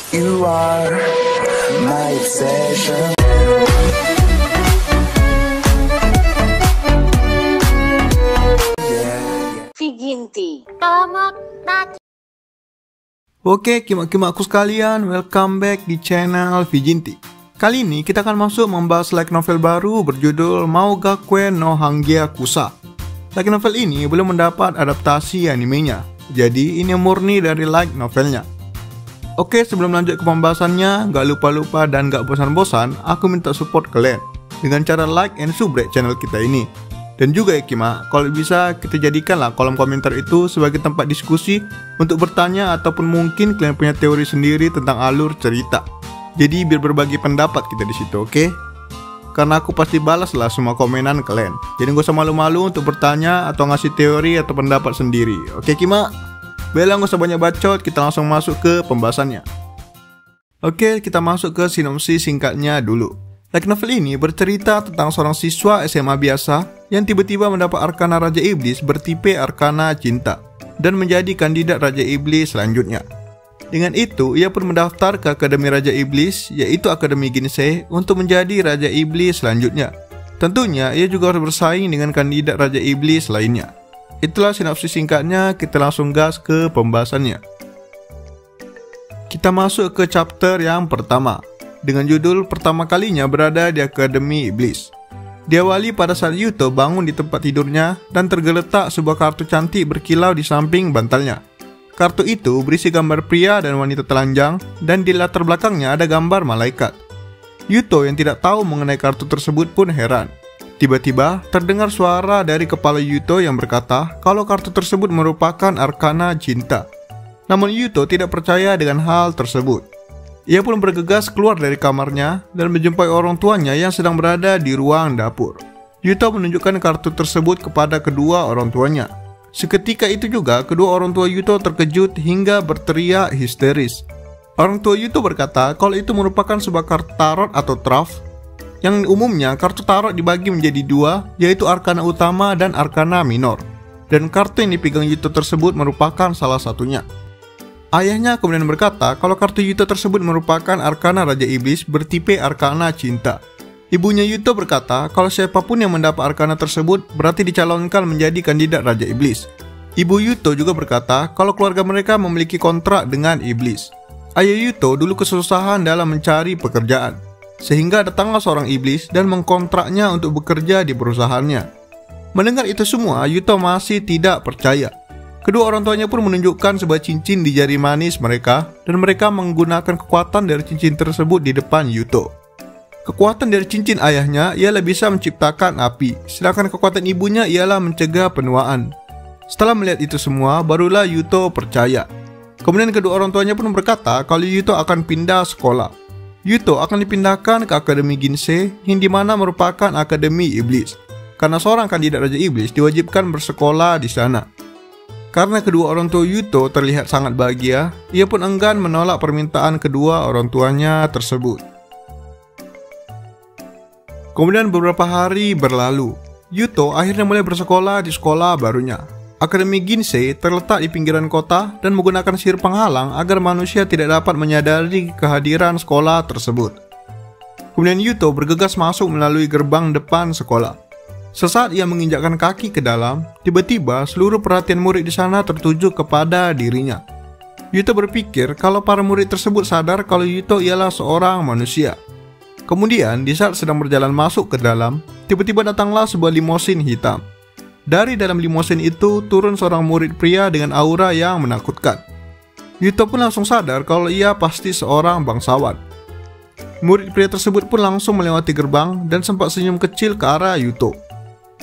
You are my obsession. Viginti. Oke, kimak-kimakku sekalian, welcome back di channel Viginti. Kali ini kita akan masuk membahas light novel baru berjudul Maogakuen no Hangia Kusa. Light novel ini belum mendapat adaptasi animenya, jadi ini murni dari light novelnya. Oke, sebelum lanjut ke pembahasannya, gak lupa-lupa dan gak bosan-bosan, aku minta support kalian dengan cara like and subscribe channel kita ini. Dan juga ya Kima, kalau bisa kita jadikanlah kolom komentar itu sebagai tempat diskusi untuk bertanya ataupun mungkin kalian punya teori sendiri tentang alur cerita. Jadi biar berbagi pendapat kita di situ, oke? Karena aku pasti balas lah semua komenan kalian. Jadi gak usah malu-malu untuk bertanya atau ngasih teori atau pendapat sendiri. Oke Kima? Bella gak usah banyak bacot, kita langsung masuk ke pembahasannya. Oke, kita masuk ke sinopsis singkatnya dulu. Light novel ini bercerita tentang seorang siswa SMA biasa yang tiba-tiba mendapat arkana Raja Iblis bertipe arkana cinta dan menjadi kandidat Raja Iblis selanjutnya. Dengan itu, ia pun mendaftar ke Akademi Raja Iblis, yaitu Akademi Ginsei, untuk menjadi Raja Iblis selanjutnya. Tentunya, ia juga harus bersaing dengan kandidat Raja Iblis lainnya. Itulah sinopsis singkatnya, kita langsung gas ke pembahasannya. Kita masuk ke chapter yang pertama, dengan judul pertama kalinya berada di Akademi Iblis. Diawali pada saat Yuto bangun di tempat tidurnya dan tergeletak sebuah kartu cantik berkilau di samping bantalnya. Kartu itu berisi gambar pria dan wanita telanjang dan di latar belakangnya ada gambar malaikat. Yuto yang tidak tahu mengenai kartu tersebut pun heran. Tiba-tiba terdengar suara dari kepala Yuto yang berkata kalau kartu tersebut merupakan arkana cinta. Namun Yuto tidak percaya dengan hal tersebut. Ia pun bergegas keluar dari kamarnya dan menjumpai orang tuanya yang sedang berada di ruang dapur. Yuto menunjukkan kartu tersebut kepada kedua orang tuanya. Seketika itu juga kedua orang tua Yuto terkejut hingga berteriak histeris. Orang tua Yuto berkata kalau itu merupakan sebuah kartu tarot atau traf, yang umumnya kartu tarot dibagi menjadi dua, yaitu arkana utama dan arkana minor. Dan kartu yang dipegang Yuto tersebut merupakan salah satunya. Ayahnya kemudian berkata kalau kartu Yuto tersebut merupakan arkana Raja Iblis bertipe arkana cinta. Ibunya Yuto berkata kalau siapapun yang mendapat arkana tersebut berarti dicalonkan menjadi kandidat Raja Iblis. Ibu Yuto juga berkata kalau keluarga mereka memiliki kontrak dengan Iblis. Ayah Yuto dulu kesusahan dalam mencari pekerjaan, sehingga datanglah seorang iblis dan mengkontraknya untuk bekerja di perusahaannya. Mendengar itu semua, Yuto masih tidak percaya. Kedua orang tuanya pun menunjukkan sebuah cincin di jari manis mereka dan mereka menggunakan kekuatan dari cincin tersebut di depan Yuto. Kekuatan dari cincin ayahnya ialah bisa menciptakan api, sedangkan kekuatan ibunya ialah mencegah penuaan. Setelah melihat itu semua, barulah Yuto percaya. Kemudian kedua orang tuanya pun berkata kalau Yuto akan pindah sekolah. Yuto akan dipindahkan ke Akademi Ginsei yang dimana merupakan Akademi Iblis, karena seorang kandidat Raja Iblis diwajibkan bersekolah di sana. Karena kedua orang tua Yuto terlihat sangat bahagia, ia pun enggan menolak permintaan kedua orang tuanya tersebut. Kemudian beberapa hari berlalu, Yuto akhirnya mulai bersekolah di sekolah barunya. Akademi Ginsei terletak di pinggiran kota dan menggunakan sihir penghalang agar manusia tidak dapat menyadari kehadiran sekolah tersebut. Kemudian Yuto bergegas masuk melalui gerbang depan sekolah. Sesaat ia menginjakkan kaki ke dalam, tiba-tiba seluruh perhatian murid di sana tertuju kepada dirinya. Yuto berpikir kalau para murid tersebut sadar kalau Yuto ialah seorang manusia. Kemudian di saat sedang berjalan masuk ke dalam, tiba-tiba datanglah sebuah limosin hitam. Dari dalam limosin itu turun seorang murid pria dengan aura yang menakutkan. Yuto pun langsung sadar kalau ia pasti seorang bangsawan. Murid pria tersebut pun langsung melewati gerbang dan sempat senyum kecil ke arah Yuto.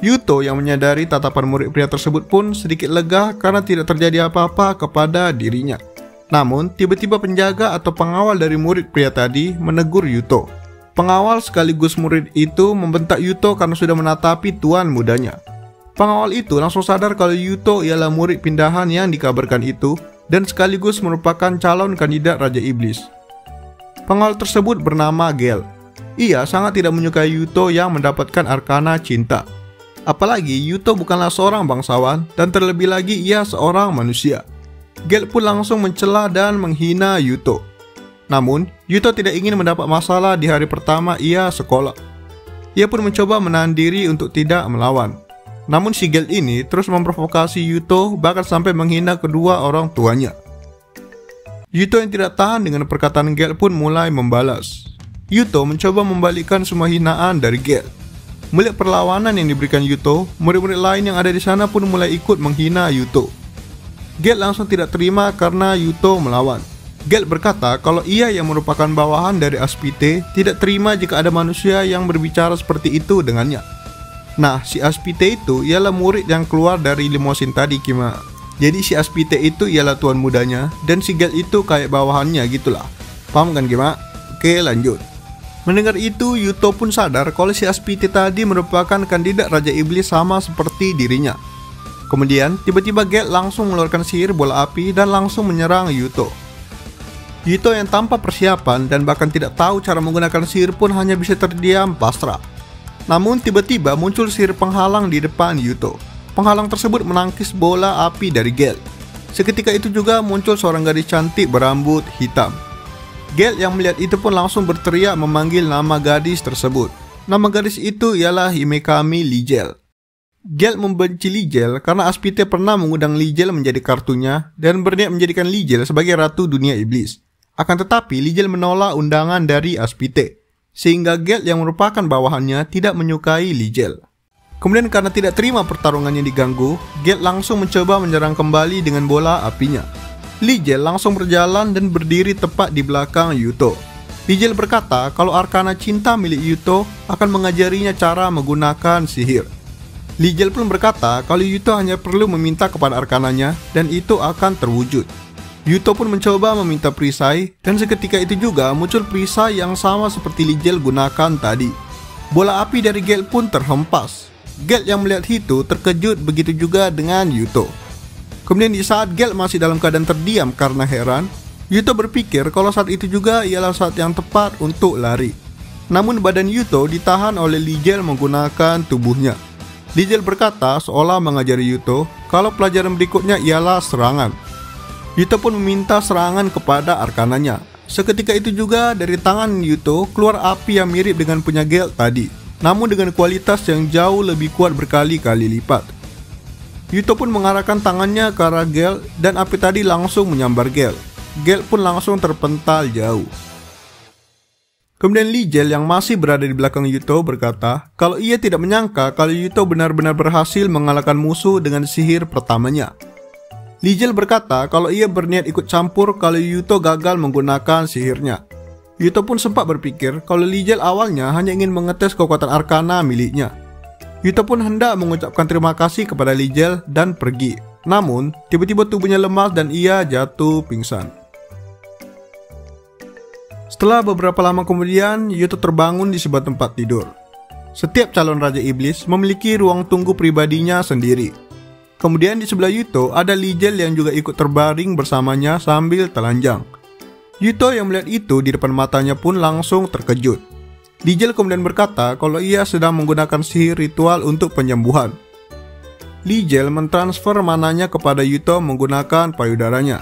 Yuto yang menyadari tatapan murid pria tersebut pun sedikit lega karena tidak terjadi apa-apa kepada dirinya. Namun, tiba-tiba penjaga atau pengawal dari murid pria tadi menegur Yuto. Pengawal sekaligus murid itu membentak Yuto karena sudah menatapi tuan mudanya. Pengawal itu langsung sadar kalau Yuto ialah murid pindahan yang dikabarkan itu dan sekaligus merupakan calon kandidat Raja Iblis. Pengawal tersebut bernama Gel. Ia sangat tidak menyukai Yuto yang mendapatkan arkana cinta. Apalagi Yuto bukanlah seorang bangsawan dan terlebih lagi ia seorang manusia. Gel pun langsung mencela dan menghina Yuto. Namun, Yuto tidak ingin mendapat masalah di hari pertama ia sekolah. Ia pun mencoba menahan diri untuk tidak melawan. Namun si Gelt ini terus memprovokasi Yuto, bahkan sampai menghina kedua orang tuanya. Yuto yang tidak tahan dengan perkataan Gelt pun mulai membalas. Yuto mencoba membalikkan semua hinaan dari Gelt. Melihat perlawanan yang diberikan Yuto, murid-murid lain yang ada di sana pun mulai ikut menghina Yuto. Gelt langsung tidak terima karena Yuto melawan. Gelt berkata kalau ia yang merupakan bawahan dari Aspite tidak terima jika ada manusia yang berbicara seperti itu dengannya. Nah, si Aspite itu ialah murid yang keluar dari limosin tadi, Kima. Jadi si Aspite itu ialah tuan mudanya dan si Gelt itu kayak bawahannya gitulah. Paham kan, Kima? Oke, lanjut. Mendengar itu, Yuto pun sadar kalau si Aspite tadi merupakan kandidat Raja Iblis sama seperti dirinya. Kemudian, tiba-tiba Gelt langsung mengeluarkan sihir bola api dan langsung menyerang Yuto. Yuto yang tanpa persiapan dan bahkan tidak tahu cara menggunakan sihir pun hanya bisa terdiam pasrah. Namun tiba-tiba muncul sihir penghalang di depan Yuto. Penghalang tersebut menangkis bola api dari Gelt. Seketika itu juga muncul seorang gadis cantik berambut hitam. Gelt yang melihat itu pun langsung berteriak memanggil nama gadis tersebut. Nama gadis itu ialah Himekami Ligel. Gelt membenci Ligel karena Aspite pernah mengundang Ligel menjadi kartunya dan berniat menjadikan Ligel sebagai ratu dunia iblis. Akan tetapi Ligel menolak undangan dari Aspite, sehingga Gelt yang merupakan bawahannya tidak menyukai Ligel. Kemudian karena tidak terima pertarungannya diganggu, Gelt langsung mencoba menyerang kembali dengan bola apinya. Ligel langsung berjalan dan berdiri tepat di belakang Yuto. Ligel berkata kalau arkana cinta milik Yuto akan mengajarinya cara menggunakan sihir. Ligel pun berkata kalau Yuto hanya perlu meminta kepada arkananya dan itu akan terwujud. Yuto pun mencoba meminta perisai dan seketika itu juga muncul perisai yang sama seperti Ligel gunakan tadi. Bola api dari Gelt pun terhempas. Gelt yang melihat itu terkejut, begitu juga dengan Yuto. Kemudian di saat Gelt masih dalam keadaan terdiam karena heran, Yuto berpikir kalau saat itu juga ialah saat yang tepat untuk lari. Namun badan Yuto ditahan oleh Ligel menggunakan tubuhnya. Ligel berkata seolah mengajari Yuto kalau pelajaran berikutnya ialah serangan. Yuto pun meminta serangan kepada arkananya. Seketika itu juga dari tangan Yuto keluar api yang mirip dengan punya Gelt tadi, namun dengan kualitas yang jauh lebih kuat berkali-kali lipat. Yuto pun mengarahkan tangannya ke arah Gelt dan api tadi langsung menyambar Gelt. Gelt pun langsung terpental jauh. Kemudian Ligel yang masih berada di belakang Yuto berkata kalau ia tidak menyangka kalau Yuto benar-benar berhasil mengalahkan musuh dengan sihir pertamanya. Ligel berkata kalau ia berniat ikut campur kalau Yuto gagal menggunakan sihirnya. Yuto pun sempat berpikir kalau Ligel awalnya hanya ingin mengetes kekuatan arkana miliknya. Yuto pun hendak mengucapkan terima kasih kepada Ligel dan pergi. Namun, tiba-tiba tubuhnya lemas dan ia jatuh pingsan. Setelah beberapa lama kemudian, Yuto terbangun di sebuah tempat tidur. Setiap calon Raja Iblis memiliki ruang tunggu pribadinya sendiri. Kemudian di sebelah Yuto ada Ligel yang juga ikut terbaring bersamanya sambil telanjang. Yuto yang melihat itu di depan matanya pun langsung terkejut. Ligel kemudian berkata kalau ia sedang menggunakan sihir ritual untuk penyembuhan. Ligel mentransfer mananya kepada Yuto menggunakan payudaranya.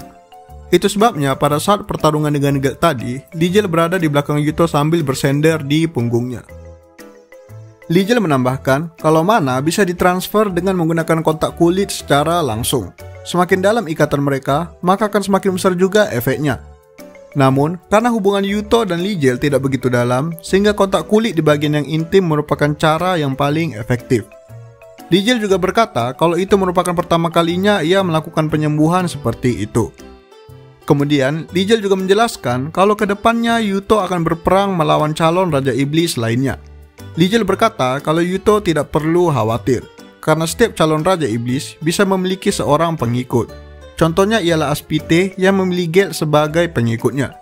Itu sebabnya pada saat pertarungan dengan Gelt tadi, Ligel berada di belakang Yuto sambil bersender di punggungnya. Ligel menambahkan kalau mana bisa ditransfer dengan menggunakan kontak kulit secara langsung. Semakin dalam ikatan mereka, maka akan semakin besar juga efeknya. Namun, karena hubungan Yuto dan Ligel tidak begitu dalam, sehingga kontak kulit di bagian yang intim merupakan cara yang paling efektif. Ligel juga berkata kalau itu merupakan pertama kalinya ia melakukan penyembuhan seperti itu. Kemudian, Ligel juga menjelaskan kalau kedepannya Yuto akan berperang melawan calon Raja Iblis lainnya. Ligel berkata kalau Yuto tidak perlu khawatir, karena setiap calon Raja Iblis bisa memiliki seorang pengikut. Contohnya ialah Aspite yang memilih Gelt sebagai pengikutnya.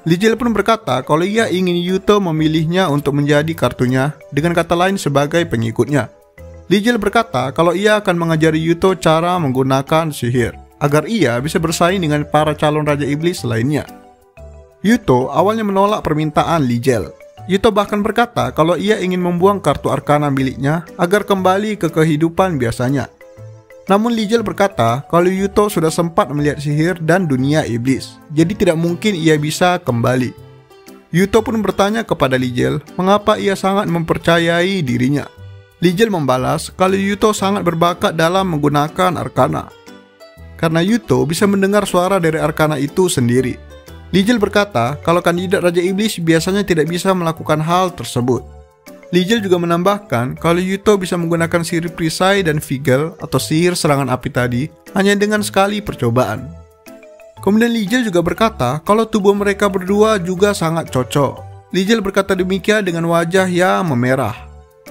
Ligel pun berkata kalau ia ingin Yuto memilihnya untuk menjadi kartunya, dengan kata lain sebagai pengikutnya. Ligel berkata kalau ia akan mengajari Yuto cara menggunakan sihir, agar ia bisa bersaing dengan para calon Raja Iblis lainnya. Yuto awalnya menolak permintaan Ligel. Yuto bahkan berkata kalau ia ingin membuang kartu arkana miliknya agar kembali ke kehidupan biasanya. Namun Lijal berkata kalau Yuto sudah sempat melihat sihir dan dunia iblis, jadi tidak mungkin ia bisa kembali. Yuto pun bertanya kepada Lijal mengapa ia sangat mempercayai dirinya. Lijal membalas kalau Yuto sangat berbakat dalam menggunakan arkana, karena Yuto bisa mendengar suara dari arkana itu sendiri. Lijal berkata kalau kandidat Raja Iblis biasanya tidak bisa melakukan hal tersebut. Lijal juga menambahkan kalau Yuto bisa menggunakan sihir perisai dan vigel atau sihir serangan api tadi hanya dengan sekali percobaan. Kemudian Lijal juga berkata kalau tubuh mereka berdua juga sangat cocok. Lijal berkata demikian dengan wajah yang memerah.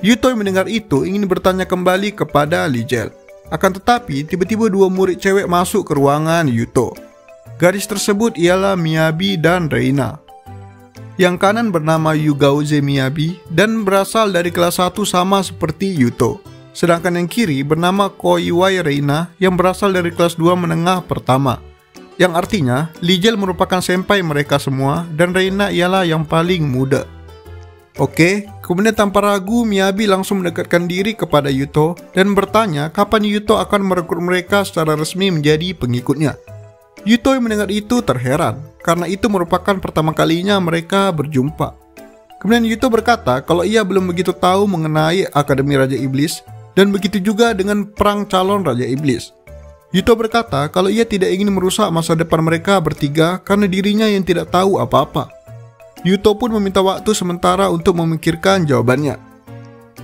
Yuto yang mendengar itu ingin bertanya kembali kepada Lijal. Akan tetapi tiba-tiba dua murid cewek masuk ke ruangan Yuto. Gadis tersebut ialah Miyabi dan Reina. Yang kanan bernama Yugauze Miyabi dan berasal dari kelas 1 sama seperti Yuto. Sedangkan yang kiri bernama Koiwai Reina yang berasal dari kelas 2 menengah pertama. Yang artinya Lijal merupakan senpai mereka semua dan Reina ialah yang paling muda. Oke, kemudian tanpa ragu Miyabi langsung mendekatkan diri kepada Yuto dan bertanya kapan Yuto akan merekrut mereka secara resmi menjadi pengikutnya. Yuto yang mendengar itu terheran, karena itu merupakan pertama kalinya mereka berjumpa. Kemudian Yuto berkata kalau ia belum begitu tahu mengenai Akademi Raja Iblis, dan begitu juga dengan perang calon Raja Iblis. Yuto berkata kalau ia tidak ingin merusak masa depan mereka bertiga karena dirinya yang tidak tahu apa-apa. Yuto pun meminta waktu sementara untuk memikirkan jawabannya.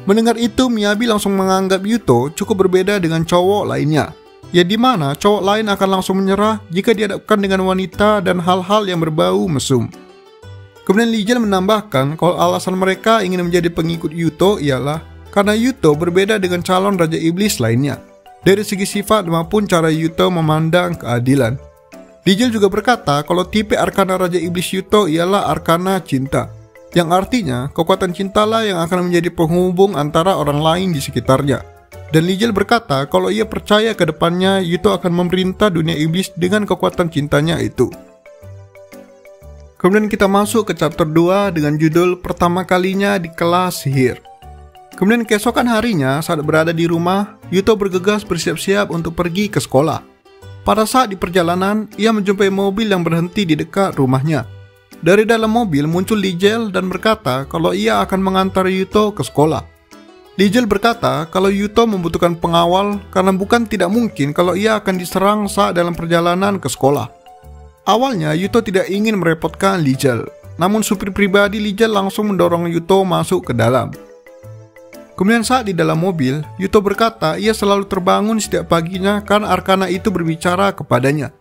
Mendengar itu, Miyabi langsung menganggap Yuto cukup berbeda dengan cowok lainnya, ya di mana cowok lain akan langsung menyerah jika dihadapkan dengan wanita dan hal-hal yang berbau mesum. Kemudian Lijal menambahkan kalau alasan mereka ingin menjadi pengikut Yuto ialah karena Yuto berbeda dengan calon Raja Iblis lainnya, dari segi sifat maupun cara Yuto memandang keadilan. Lijal juga berkata kalau tipe arkana Raja Iblis Yuto ialah arkana cinta, yang artinya kekuatan cintalah yang akan menjadi penghubung antara orang lain di sekitarnya. Dan Lijal berkata kalau ia percaya ke depannya Yuto akan memerintah dunia iblis dengan kekuatan cintanya itu. Kemudian kita masuk ke chapter 2 dengan judul pertama kalinya di kelas sihir. Kemudian keesokan harinya saat berada di rumah, Yuto bergegas bersiap-siap untuk pergi ke sekolah. Pada saat di perjalanan, ia menjumpai mobil yang berhenti di dekat rumahnya. Dari dalam mobil muncul Lijal dan berkata kalau ia akan mengantar Yuto ke sekolah. Lijal berkata kalau Yuto membutuhkan pengawal karena bukan tidak mungkin kalau ia akan diserang saat dalam perjalanan ke sekolah. Awalnya Yuto tidak ingin merepotkan Lijal, namun supir pribadi Lijal langsung mendorong Yuto masuk ke dalam. Kemudian saat di dalam mobil, Yuto berkata ia selalu terbangun setiap paginya karena arkana itu berbicara kepadanya.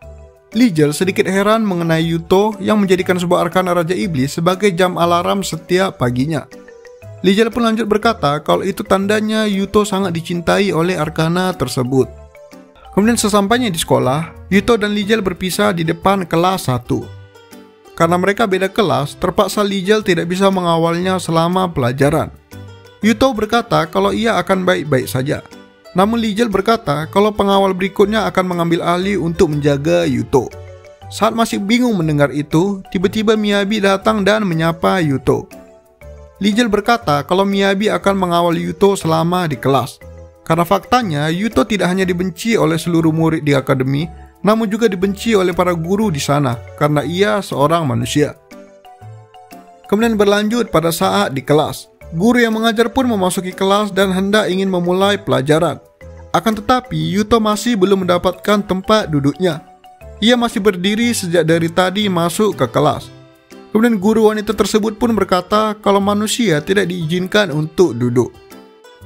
Lijal sedikit heran mengenai Yuto yang menjadikan sebuah arkana Raja Iblis sebagai jam alarm setiap paginya. Lijal pun lanjut berkata kalau itu tandanya Yuto sangat dicintai oleh arkana tersebut. Kemudian sesampainya di sekolah, Yuto dan Lijal berpisah di depan kelas 1. Karena mereka beda kelas, terpaksa Lijal tidak bisa mengawalnya selama pelajaran. Yuto berkata kalau ia akan baik-baik saja. Namun Lijal berkata kalau pengawal berikutnya akan mengambil alih untuk menjaga Yuto. Saat masih bingung mendengar itu, tiba-tiba Miyabi datang dan menyapa Yuto. Lijal berkata kalau Miyabi akan mengawal Yuto selama di kelas. Karena faktanya Yuto tidak hanya dibenci oleh seluruh murid di akademi, namun juga dibenci oleh para guru di sana karena ia seorang manusia. Kemudian berlanjut pada saat di kelas. Guru yang mengajar pun memasuki kelas dan hendak ingin memulai pelajaran. Akan tetapi Yuto masih belum mendapatkan tempat duduknya. Ia masih berdiri sejak dari tadi masuk ke kelas. Kemudian guru wanita tersebut pun berkata kalau manusia tidak diizinkan untuk duduk.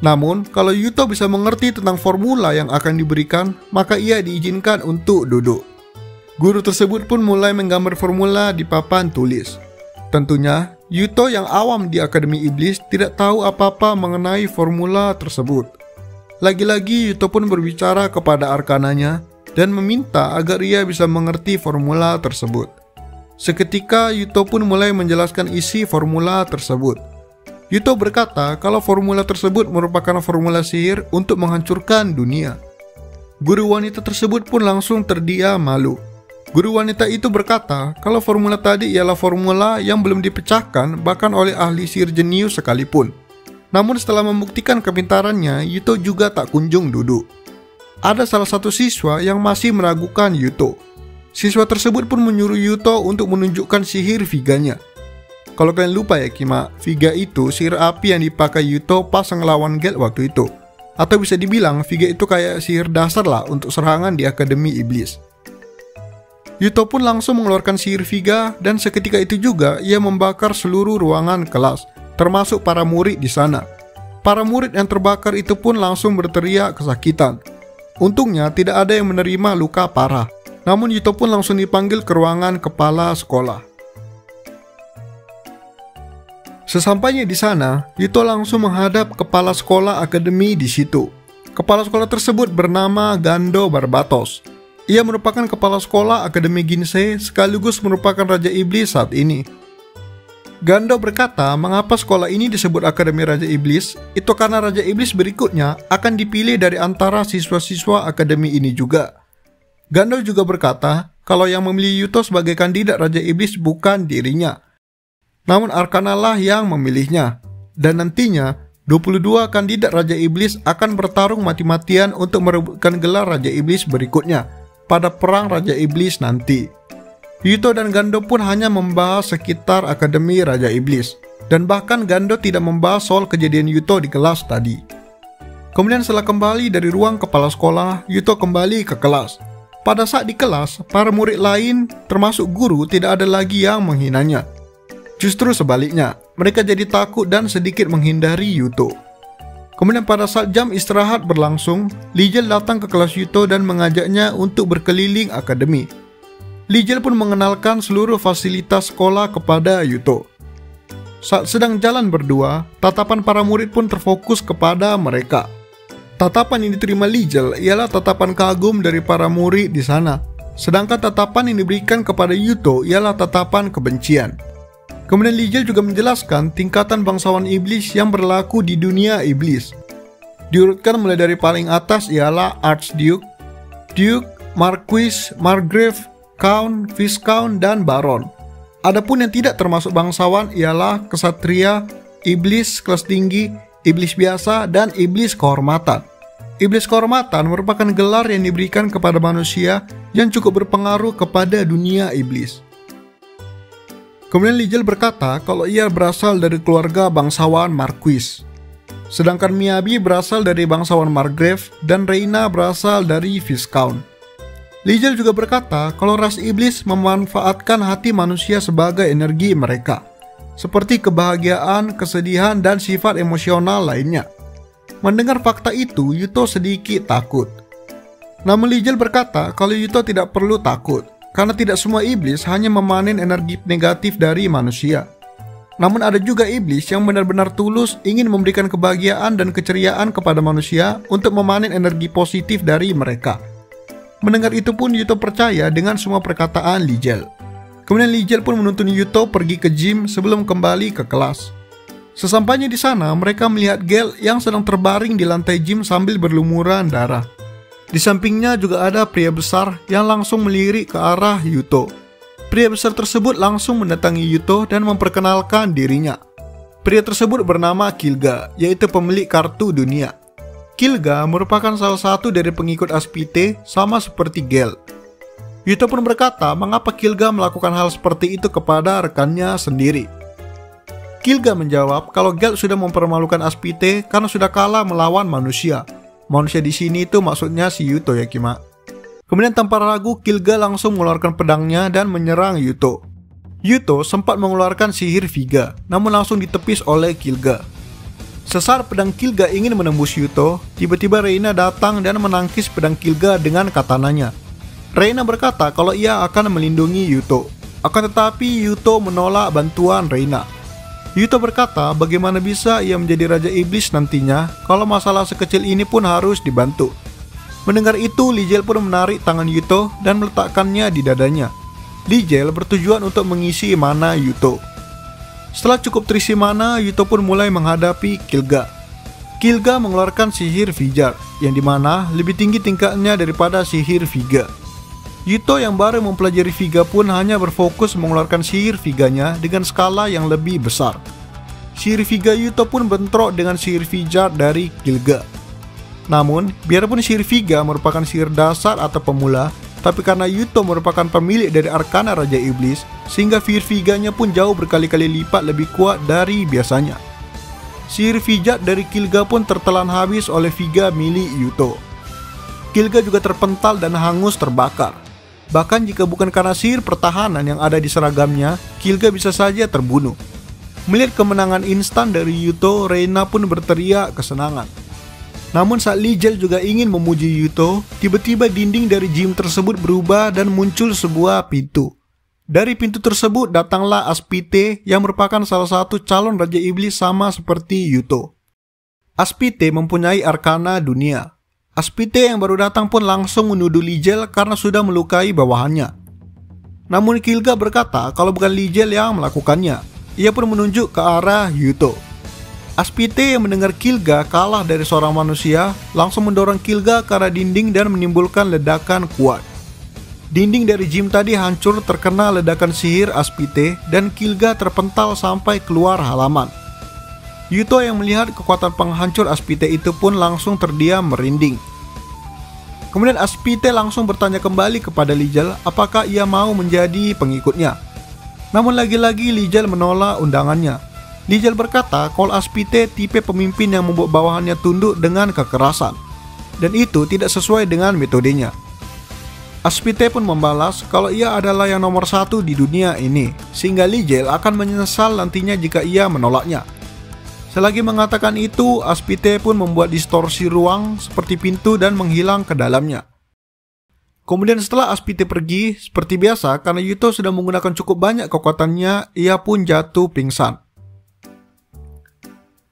Namun, kalau Yuto bisa mengerti tentang formula yang akan diberikan, maka ia diizinkan untuk duduk. Guru tersebut pun mulai menggambar formula di papan tulis. Tentunya, Yuto yang awam di Akademi Iblis tidak tahu apa-apa mengenai formula tersebut. Lagi-lagi Yuto pun berbicara kepada arkananya dan meminta agar ia bisa mengerti formula tersebut. Seketika Yuto pun mulai menjelaskan isi formula tersebut. Yuto berkata kalau formula tersebut merupakan formula sihir untuk menghancurkan dunia. Guru wanita tersebut pun langsung terdiam malu. Guru wanita itu berkata kalau formula tadi ialah formula yang belum dipecahkan bahkan oleh ahli sihir jenius sekalipun. Namun setelah membuktikan kepintarannya, Yuto juga tak kunjung duduk. ada salah satu siswa yang masih meragukan Yuto. Siswa tersebut pun menyuruh Yuto untuk menunjukkan sihir Viganya. Kalau kalian lupa ya Kima, Viga itu sihir api yang dipakai Yuto pas ngelawan Gelt waktu itu. Atau bisa dibilang Viga itu kayak sihir dasar lah untuk serangan di Akademi Iblis. Yuto pun langsung mengeluarkan sihir Viga dan seketika itu juga ia membakar seluruh ruangan kelas, termasuk para murid di sana. Para murid yang terbakar itu pun langsung berteriak kesakitan. Untungnya tidak ada yang menerima luka parah. Namun Yuto pun langsung dipanggil ke ruangan kepala sekolah. Sesampainya di sana, Yuto langsung menghadap kepala sekolah akademi di situ. Kepala sekolah tersebut bernama Gando Barbatos. Ia merupakan kepala sekolah Akademi Ginsei sekaligus merupakan Raja Iblis saat ini. Gando berkata mengapa sekolah ini disebut Akademi Raja Iblis, itu karena Raja Iblis berikutnya akan dipilih dari antara siswa-siswa akademi ini juga. Gando juga berkata kalau yang memilih Yuto sebagai kandidat Raja Iblis bukan dirinya, namun Arcana lah yang memilihnya. Dan nantinya 22 kandidat Raja Iblis akan bertarung mati-matian untuk merebutkan gelar Raja Iblis berikutnya pada perang Raja Iblis nanti. Yuto dan Gando pun hanya membahas sekitar Akademi Raja Iblis, dan bahkan Gando tidak membahas soal kejadian Yuto di kelas tadi. Kemudian setelah kembali dari ruang kepala sekolah, Yuto kembali ke kelas. Pada saat di kelas, para murid lain termasuk guru tidak ada lagi yang menghinanya. Justru sebaliknya, mereka jadi takut dan sedikit menghindari Yuto. Kemudian pada saat jam istirahat berlangsung, Lijel datang ke kelas Yuto dan mengajaknya untuk berkeliling akademi. Lijel pun mengenalkan seluruh fasilitas sekolah kepada Yuto. Saat sedang jalan berdua, tatapan para murid pun terfokus kepada mereka. Tatapan yang diterima Lijel ialah tatapan kagum dari para murid di sana. Sedangkan tatapan yang diberikan kepada Yuto ialah tatapan kebencian. Kemudian Lijel juga menjelaskan tingkatan bangsawan iblis yang berlaku di dunia iblis. Diurutkan mulai dari paling atas ialah Archduke, Duke, Marquis, Margrave, Count, Viscount, dan Baron. Adapun yang tidak termasuk bangsawan ialah kesatria, iblis kelas tinggi, iblis biasa, dan iblis kehormatan. Iblis kehormatan merupakan gelar yang diberikan kepada manusia yang cukup berpengaruh kepada dunia iblis. Kemudian Lijel berkata kalau ia berasal dari keluarga bangsawan Marquis. Sedangkan Miyabi berasal dari bangsawan Margrave dan Reina berasal dari Viscount. Lijel juga berkata kalau ras iblis memanfaatkan hati manusia sebagai energi mereka, seperti kebahagiaan, kesedihan, dan sifat emosional lainnya. Mendengar fakta itu, Yuto sedikit takut. Namun Lijel berkata kalau Yuto tidak perlu takut, karena tidak semua iblis hanya memanen energi negatif dari manusia. Namun ada juga iblis yang benar-benar tulus ingin memberikan kebahagiaan dan keceriaan kepada manusia untuk memanen energi positif dari mereka. Mendengar itu pun Yuto percaya dengan semua perkataan Lijel. Kemudian Lijel pun menuntun Yuto pergi ke gym sebelum kembali ke kelas. Sesampainya di sana, mereka melihat Gelt yang sedang terbaring di lantai gym sambil berlumuran darah. Di sampingnya juga ada pria besar yang langsung melirik ke arah Yuto. Pria besar tersebut langsung mendatangi Yuto dan memperkenalkan dirinya. Pria tersebut bernama Kilga, yaitu pemilik kartu dunia. Kilga merupakan salah satu dari pengikut Aspite sama seperti Gelt. Yuto pun berkata mengapa Kilga melakukan hal seperti itu kepada rekannya sendiri. Kilga menjawab kalau Gelt sudah mempermalukan Aspite karena sudah kalah melawan manusia. Manusia di sini itu maksudnya si Yuto ya Kima. Kemudian tanpa ragu Kilga langsung mengeluarkan pedangnya dan menyerang Yuto. Yuto sempat mengeluarkan sihir Viga, namun langsung ditepis oleh Kilga. Sesaat pedang Kilga ingin menembus Yuto, tiba-tiba Reina datang dan menangkis pedang Kilga dengan katananya. Reina berkata kalau ia akan melindungi Yuto. Akan tetapi Yuto menolak bantuan Reina. Yuto berkata bagaimana bisa ia menjadi Raja Iblis nantinya kalau masalah sekecil ini pun harus dibantu. Mendengar itu, Lijel pun menarik tangan Yuto dan meletakkannya di dadanya. Lijel bertujuan untuk mengisi mana Yuto. Setelah cukup terisi mana, Yuto pun mulai menghadapi Kilga. Kilga mengeluarkan sihir Vijar, yang dimana lebih tinggi tingkatnya daripada sihir Viga. Yuto yang baru mempelajari Viga pun hanya berfokus mengeluarkan sihir Viganya dengan skala yang lebih besar. Sihir Viga Yuto pun bentrok dengan sihir Vijar dari Kilga. Namun, biarpun sihir Viga merupakan sihir dasar atau pemula, tapi karena Yuto merupakan pemilik dari Arkana Raja Iblis, sehingga sihir Viganya pun jauh berkali-kali lipat lebih kuat dari biasanya. Sihir Vijat dari Kilga pun tertelan habis oleh Viga milik Yuto. Kilga juga terpental dan hangus terbakar. Bahkan jika bukan karena sihir pertahanan yang ada di seragamnya, Kilga bisa saja terbunuh. Melihat kemenangan instan dari Yuto, Reina pun berteriak kesenangan. Namun saat Lijel juga ingin memuji Yuto, tiba-tiba dinding dari gym tersebut berubah dan muncul sebuah pintu. Dari pintu tersebut datanglah Aspite yang merupakan salah satu calon Raja Iblis sama seperti Yuto. Aspite mempunyai arkana dunia. Aspite yang baru datang pun langsung menuduh Lijel karena sudah melukai bawahannya. Namun Kilga berkata kalau bukan Lijel yang melakukannya. Ia pun menunjuk ke arah Yuto. Aspite yang mendengar Kilga kalah dari seorang manusia langsung mendorong Kilga ke arah dinding dan menimbulkan ledakan kuat. Dinding dari gym tadi hancur terkena ledakan sihir Aspite dan Kilga terpental sampai keluar halaman. Yuto yang melihat kekuatan penghancur Aspite itu pun langsung terdiam merinding. Kemudian Aspite langsung bertanya kembali kepada Lijel apakah ia mau menjadi pengikutnya. Namun lagi-lagi Lijel menolak undangannya. Lijel berkata kalau Aspite tipe pemimpin yang membuat bawahannya tunduk dengan kekerasan, dan itu tidak sesuai dengan metodenya. Aspite pun membalas kalau ia adalah yang nomor satu di dunia ini, sehingga Lijel akan menyesal nantinya jika ia menolaknya. Selagi mengatakan itu, Aspite pun membuat distorsi ruang seperti pintu dan menghilang ke dalamnya. Kemudian setelah Aspite pergi, seperti biasa karena Yuto sudah menggunakan cukup banyak kekuatannya, ia pun jatuh pingsan.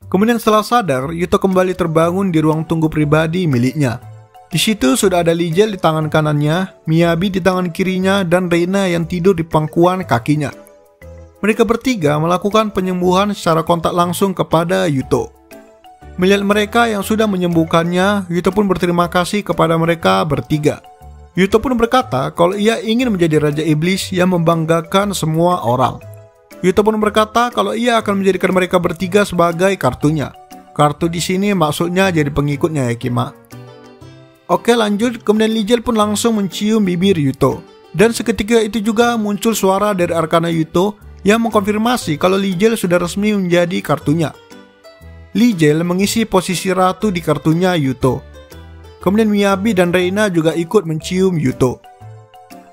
Kemudian setelah sadar, Yuto kembali terbangun di ruang tunggu pribadi miliknya. Di situ sudah ada Lijel di tangan kanannya, Miyabi di tangan kirinya, dan Reina yang tidur di pangkuan kakinya. Mereka bertiga melakukan penyembuhan secara kontak langsung kepada Yuto. Melihat mereka yang sudah menyembuhkannya, Yuto pun berterima kasih kepada mereka bertiga. Yuto pun berkata kalau ia ingin menjadi Raja Iblis yang membanggakan semua orang. Yuto pun berkata kalau ia akan menjadikan mereka bertiga sebagai kartunya. Kartu di sini maksudnya jadi pengikutnya ya Kima. Oke lanjut, kemudian Lijel pun langsung mencium bibir Yuto. Dan seketika itu juga muncul suara dari arkana Yuto yang mengkonfirmasi kalau Lijel sudah resmi menjadi kartunya. Lijel mengisi posisi ratu di kartunya Yuto. Kemudian Miyabi dan Reina juga ikut mencium Yuto.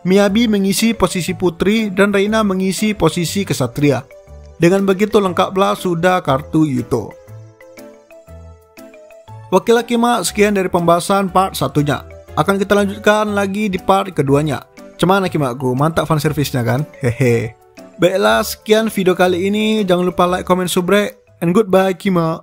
Miyabi mengisi posisi putri dan Reina mengisi posisi kesatria. Dengan begitu lengkaplah sudah kartu Yuto. Oke lah Kima, sekian dari pembahasan part satunya. Akan kita lanjutkan lagi di part keduanya. Cemana Kimaku, mantap fanservice-nya kan? Hehe. Baiklah, sekian video kali ini. Jangan lupa like, comment, subscribe, and goodbye Kima.